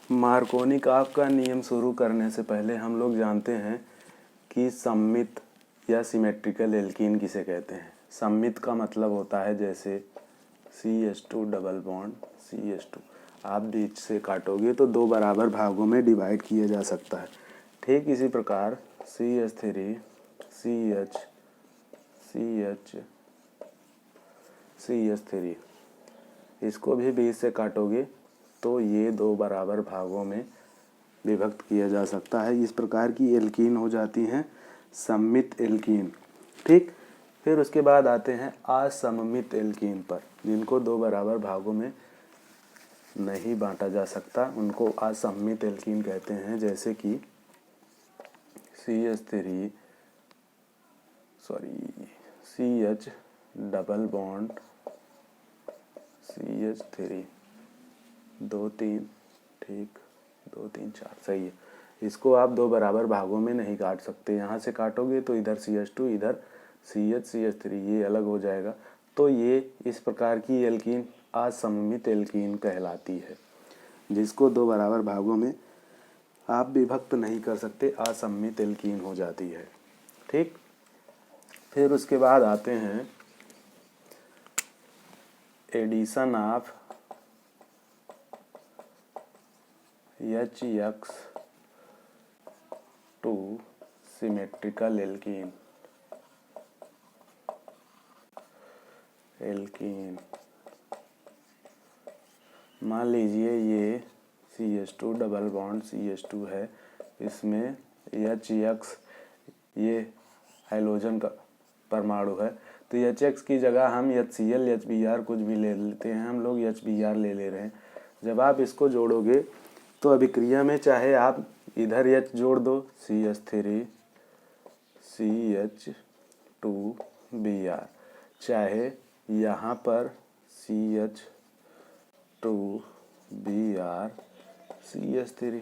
Markovnikov का नियम शुरू करने से पहले हम लोग जानते हैं कि सममित या सिमेट्रिकल एल्कीन किसे कहते हैं। सममित का मतलब होता है जैसे CH2 डबल बॉन्ड CH2, आप बीच से काटोगे तो दो बराबर भागों में डिवाइड किया जा सकता है। ठीक इसी प्रकार CH3 CH CH CH3, इसको भी बीच से काटोगे तो ये दो बराबर भागों में विभक्त किया जा सकता है। इस प्रकार की एल्कीन हो जाती हैं सममित एल्कीन। ठीक, फिर उसके बाद आते हैं असममित एल्कीन पर, जिनको दो बराबर भागों में नहीं बांटा जा सकता, उनको असममित एल्कीन कहते हैं। जैसे कि CH डबल बॉन्ड CH3 2 3, ठीक 2 3 4, सही है। इसको आप दो बराबर भागों में नहीं काट सकते। यहाँ से काटोगे तो इधर CH2 इधर CH3 ये अलग हो जाएगा। तो ये इस प्रकार की एल्कीन असममित एल्कीन कहलाती है, जिसको दो बराबर भागों में आप विभक्त नहीं कर सकते, असममित एल्कीन हो जाती है। ठीक, फिर उसके बाद आते हैं addition of HX to symmetrical alkene. मान लीजिए ये CH2 डबल बॉन्ड CH2 है, इसमें HX ये हाइड्रोजन का परमाणु है, तो HX की जगह हम HCl HBr कुछ भी ले लेते हैं। हम लोग HBr ले रहे हैं। जब आप इसको जोड़ोगे तो अभिक्रिया में चाहे आप इधर H जोड़ दो CH3 CH2Br, चाहे यहाँ पर CH2Br CH3,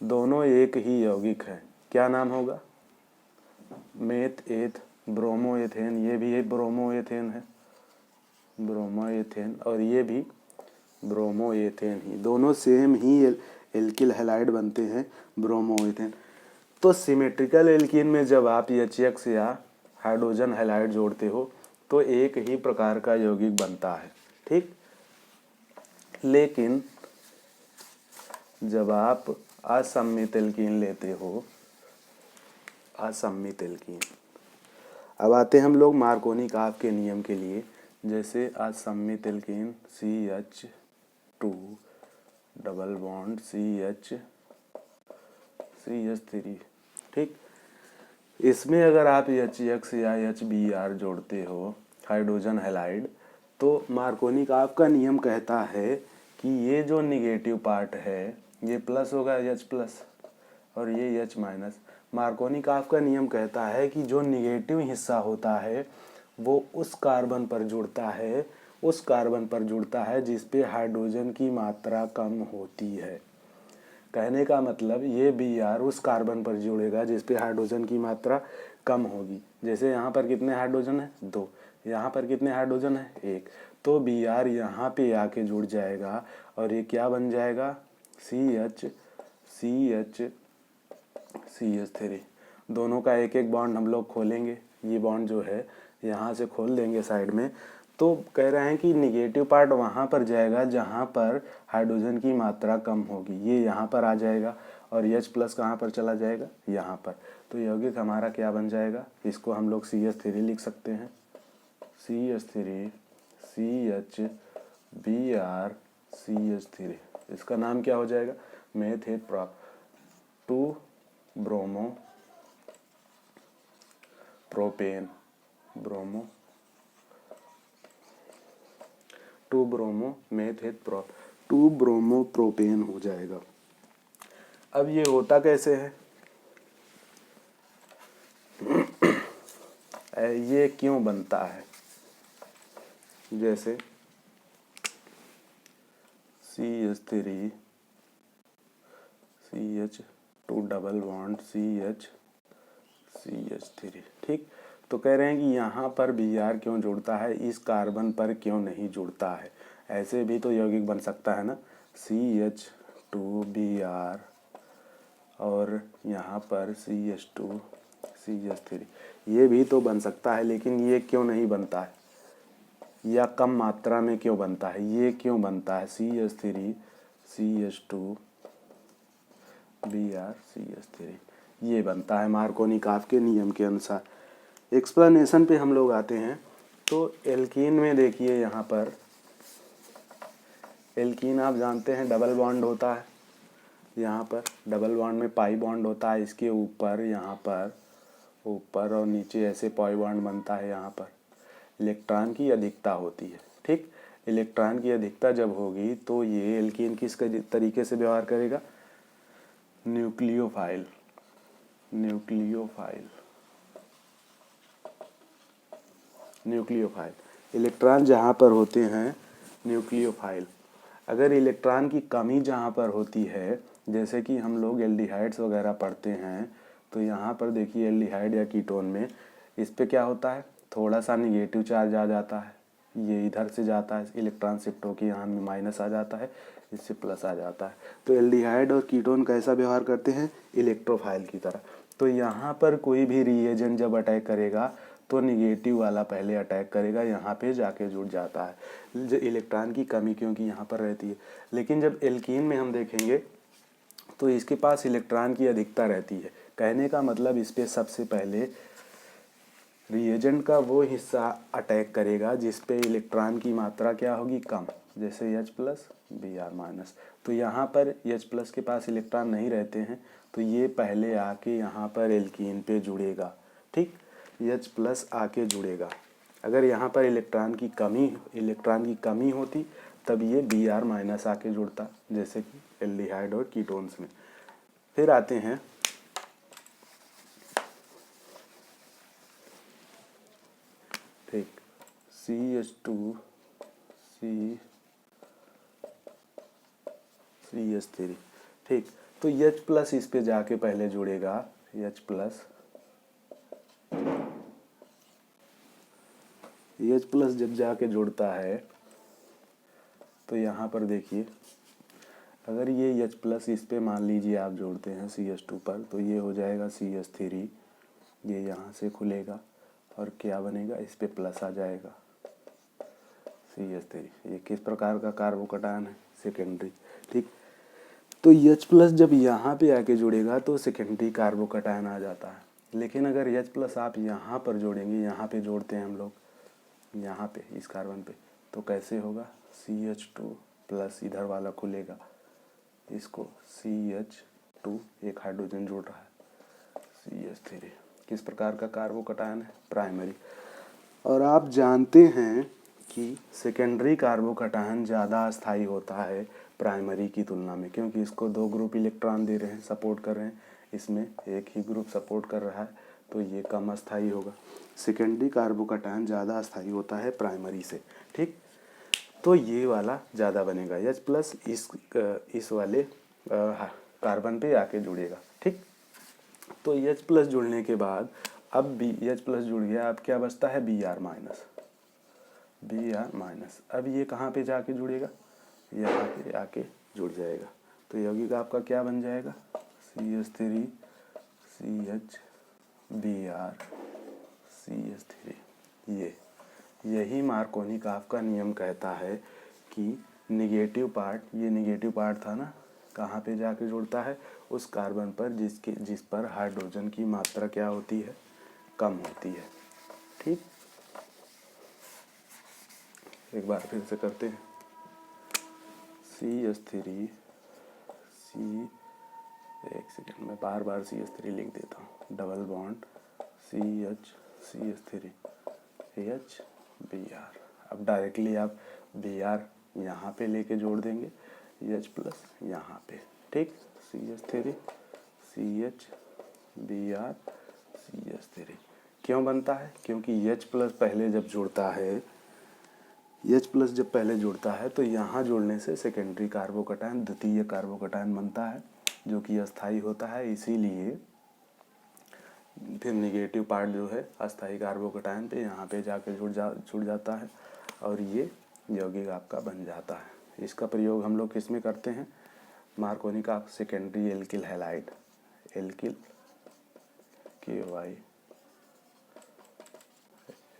दोनों एक ही यौगिक हैं। क्या नाम होगा? मेथ एथ ब्रोमोएथेन। ये भी एक ब्रोमोएथेन है, ब्रोमोएथेन, और ये भी ब्रोमोएथेन ही, दोनों सेम ही एल्किल हैलाइड बनते हैं, ब्रोमोएथेन। तो सिमेट्रिकल एल्कीन में जब आप HX या हाइड्रोजन हैलाइड जोड़ते हो तो एक ही प्रकार का यौगिक बनता है। ठीक, लेकिन जब आप असममित एल्कीन लेते हो, असममित एल्कीन, अब आते हैं हम लोग मार्कोनिकॉफ के नियम के लिए। जैसे असममित alkene CH2 double bond CH3, ठीक, इसमें अगर आप HX या HBr जोड़ते हो हाइड्रोजन हैलाइड, तो मार्कोनिकॉफ का नियम कहता है कि ये जो निगेटिव पार्ट है ये प्लस होगा H प्लस और ये H माइनस। मार्कोनिकॉफ का नियम कहता है कि जो निगेटिव हिस्सा होता है वो उस कार्बन पर जुड़ता है जिस पे हाइड्रोजन की मात्रा कम होती है। कहने का मतलब ये Br उस कार्बन पर जुड़ेगा जिस पे हाइड्रोजन की मात्रा कम होगी। जैसे यहाँ पर कितने हाइड्रोजन है? 2। यहाँ पर कितने हाइड्रोजन है? 1। तो Br यहाँ पे आके जुड़ जाएगा और ये क्या बन जाएगा? CH3। दोनों का एक एक बॉन्ड हम लोग खोलेंगे। ये बॉन्ड जो है यहाँ से खोल देंगे साइड में। तो कह रहे हैं कि निगेटिव पार्ट वहाँ पर जाएगा जहाँ पर हाइड्रोजन की मात्रा कम होगी, ये यहाँ पर आ जाएगा, और H प्लस कहाँ पर चला जाएगा? यहाँ पर। तो यौगिक हमारा क्या बन जाएगा? इसको हम लोग CH3 लिख सकते हैं, CH3 CHBr CH3। इसका नाम क्या हो जाएगा? Meth prop 2 bromo propane, 2 bromo meth prop 2 bromo propane हो जाएगा। अब ये होता कैसे है? ये क्यों बनता है? जैसे CH3 CH2 double bond CH3, ठीक। तो कह रहे हैं कि यहाँ पर Br क्यों जुड़ता है, इस कार्बन पर क्यों नहीं जुड़ता है? ऐसे भी तो यौगिक बन सकता है ना। CH Br और यहाँ पर CH2 CH3, ये भी तो बन सकता है, लेकिन ये क्यों नहीं बनता है या कम मात्रा में क्यों बनता है? ये क्यों बनता है CH3 CH2 Br CH3, ये बनता है मार्कोनी-काफ के नियम के अनुसार। एक्सप्लेनेशन पे हम लोग आते हैं। तो एल्कीन में देखिए, यहाँ पर एल्कीन आप जानते हैं डबल बॉन्ड होता है, यहाँ पर डबल बॉन्ड में पाई बॉन्ड होता है, इसके ऊपर यहाँ पर ऊपर और नीचे ऐसे पाई बॉन्ड बनता है। यहाँ पर इलेक्ट्रॉन की अधिकता होती है, ठीक। इलेक्ट्रॉन की अधिकता जब होगी तो ये एल्कीन किस तरीके से व्यवहार करेगा? न्यूक्लियोफाइल इलेक्ट्रॉन जहाँ पर होते हैं न्यूक्लियोफाइल। अगर इलेक्ट्रॉन की कमी जहाँ पर होती है, जैसे कि हम लोग एल्डिहाइड्स वगैरह पढ़ते हैं, तो यहाँ पर देखिए एल्डिहाइड या कीटोन में इस पे क्या होता है? थोड़ा सा निगेटिव चार्ज आ जाता है, ये इधर से जाता है, इलेक्ट्रॉन शिफ्ट होकर यहाँ में माइनस आ जाता है, इससे प्लस आ जाता है। तो एल्डिहाइड और कीटोन कैसा व्यवहार करते हैं? इलेक्ट्रोफाइल की तरह। तो यहाँ पर कोई भी रिएजेंट जब अटैक करेगा तो निगेटिव वाला पहले अटैक करेगा, यहाँ पे जाके जुड़ जाता है, इलेक्ट्रॉन की कमी क्योंकि यहाँ पर रहती है। लेकिन जब एल्कीन में हम देखेंगे तो इसके पास इलेक्ट्रॉन की अधिकता रहती है। कहने का मतलब इस पे सबसे पहले रिएजेंट का वो हिस्सा अटैक करेगा जिस पे इलेक्ट्रॉन की मात्रा क्या होगी? कम, जैसे H प्लस Br-। तो यहाँ पर H प्लस के पास इलेक्ट्रॉन नहीं रहते हैं, तो ये पहले आके यहाँ पर एल्कीन पे जुड़ेगा, ठीक। H प्लस आके जुड़ेगा। अगर यहाँ पर इलेक्ट्रॉन की कमी होती तब ये Br- आके जुड़ता, जैसे कि एल्डिहाइड और कीटोन्स में। फिर आते हैं ठीक CH2 CH3, ठीक। तो H प्लस इस पे जाके पहले जुड़ेगा, H प्लस जब जाके जुड़ता है तो यहाँ पर देखिए, अगर ये H प्लस इस पे मान लीजिए आप जोड़ते हैं CH2 पर, तो ये हो जाएगा CH3, ये यहाँ से खुलेगा और क्या बनेगा? इस पे प्लस आ जाएगा CH3। ये किस प्रकार का कार्बोकैटायन है? सेकेंडरी, ठीक। तो H प्लस जब यहाँ पे आके जुड़ेगा तो सेकेंडरी कार्बोकैटायन आ जाता है। लेकिन अगर H प्लस आप यहाँ पर जोड़ेंगे, यहाँ पे जोड़ते हैं हम लोग, यहाँ पे इस कार्बन पे, तो कैसे होगा? CH2 प्लस इधर वाला खुलेगा, इसको CH2, एक हाइड्रोजन जुड़ रहा है, CH3। किस प्रकार का कार्बोकैटायन है? प्राइमरी। और आप जानते हैं कि सेकेंडरी कार्बोकैटायन ज़्यादा अस्थायी होता है प्राइमरी की तुलना में, क्योंकि इसको 2 ग्रुप इलेक्ट्रॉन दे रहे हैं, सपोर्ट कर रहे हैं, इसमें एक ही ग्रुप सपोर्ट कर रहा है, तो ये कम अस्थायी होगा। सेकेंडरी कार्बोकैटायन ज़्यादा अस्थायी होता है प्राइमरी से, ठीक। तो ये वाला ज़्यादा बनेगा, H प्लस इस वाले कार्बन पे आके जुड़ेगा, ठीक। तो H प्लस जुड़ने के बाद अब H प्लस जुड़ गया, अब क्या बचता है? Br-। अब ये कहाँ पे जाके जुड़ेगा? यहाँ पे आके जुड़ जाएगा। तो यौगिक आपका क्या बन जाएगा? CH3 CH Br CH3। यही मार्कोनी-काफ का नियम कहता है कि निगेटिव पार्ट, ये निगेटिव पार्ट था ना, कहाँ पे जाके जुड़ता है? उस कार्बन पर जिस पर हाइड्रोजन की मात्रा क्या होती है? कम होती है, ठीक। एक बार फिर से करते हैं। CH3 एक सेकेंड में बार CH3 लिख देता हूँ, double bond CH3 H Br। अब डायरेक्टली आप Br यहाँ पे लेके जोड़ देंगे, H प्लस यहाँ पे, ठीक। CH3 CH Br CH3 क्यों बनता है? क्योंकि H प्लस पहले जब जुड़ता है, H प्लस जब पहले जुड़ता है तो यहाँ जुड़ने से सेकेंडरी कार्बोकैटायन, द्वितीय कार्बोकैटायन बनता है, जो कि अस्थायी होता है। इसीलिए फिर निगेटिव पार्ट जो है अस्थायी कार्बोकैटायन पे यहाँ पे जाके जुड़ जाता है और ये यौगिक आपका बन जाता है। इसका प्रयोग हम लोग किस में करते हैं? मार्कोनिक of secondary alkyl halide, alkyl KY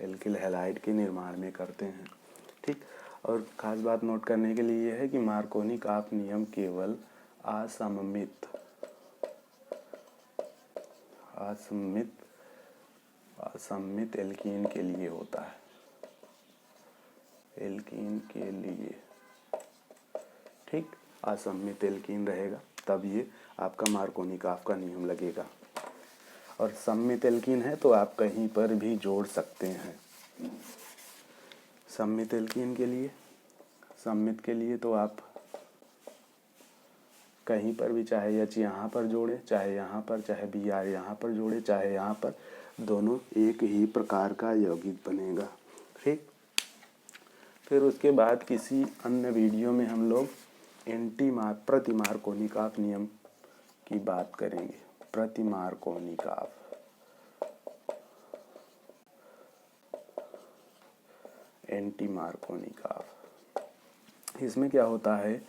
alkyl halide के निर्माण में करते हैं। ठीक, और ख़ास बात नोट करने के लिए यह है कि मार्कोनिक ऑफ नियम केवल असममित एल्कीन के लिए होता है, एल्कीन के लिए। ठीक, असममित एल्कीन रहेगा तब ये आपका मार्कोनिक ऑफ का नियम लगेगा। और सममित एल्कीन है तो आप कहीं पर भी जोड़ सकते हैं। सममित एल्कीन के लिए, सममित के लिए तो आप कहीं पर भी, चाहे H यहाँ पर जोड़े, चाहे यहाँ पर, चाहे Br यहाँ पर जोड़े, चाहे यहाँ पर, दोनों एक ही प्रकार का यौगिक बनेगा। ठीक, फिर उसके बाद किसी अन्य वीडियो में हम लोग प्रतिमार्कोनिक ऑफ नियम की बात करेंगे। प्रतिमार्कोनिक ऑफ, एंटी मार्कोनिक ऑफ, इसमें क्या होता है,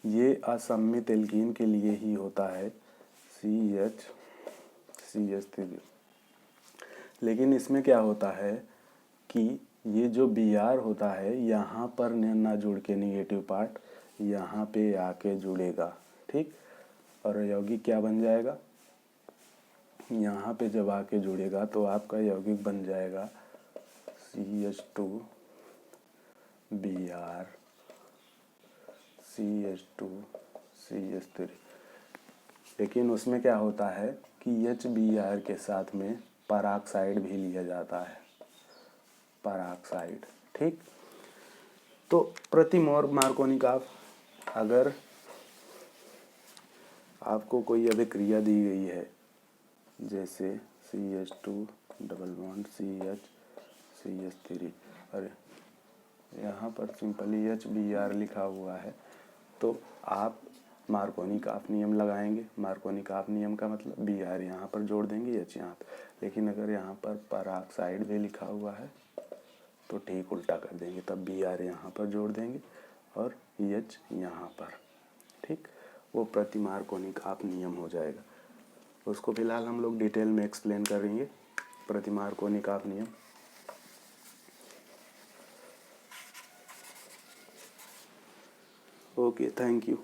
ये असममित एल्कीन के लिए ही होता है CH3। लेकिन इसमें क्या होता है कि ये जो Br होता है यहाँ पर ना जुड़ के निगेटिव पार्ट यहाँ पे आके जुड़ेगा। ठीक, और यौगिक क्या बन जाएगा, यहाँ पे जब आके जुड़ेगा तो आपका यौगिक बन जाएगा CH2Br CH2CH3। लेकिन उसमें क्या होता है कि HBr के साथ में पराक्साइड भी लिया जाता है, पराक्साइड। ठीक, तो प्रतिमार्कोनिक ऑफ, अगर आपको कोई अभिक्रिया दी गई है जैसे CH2 double bond CH CH3 और यहाँ पर सिंपली HBr लिखा हुआ है, तो आप मार्कोनिक ऑफ नियम लगाएंगे। मार्कोनिक ऑफ नियम का मतलब Br यहाँ पर जोड़ देंगे, H यहाँ पर। लेकिन अगर यहाँ पर पराक्साइड भी लिखा हुआ है तो ठीक उल्टा कर देंगे, तब Br यहाँ पर जोड़ देंगे और H यहाँ पर। ठीक, वो प्रतिमार्कोनिक ऑफ नियम हो जाएगा। उसको फिलहाल हम लोग डिटेल में एक्सप्लेन करेंगे, प्रतिमार्कोनिक ऑफ नियम। Okay, thank you.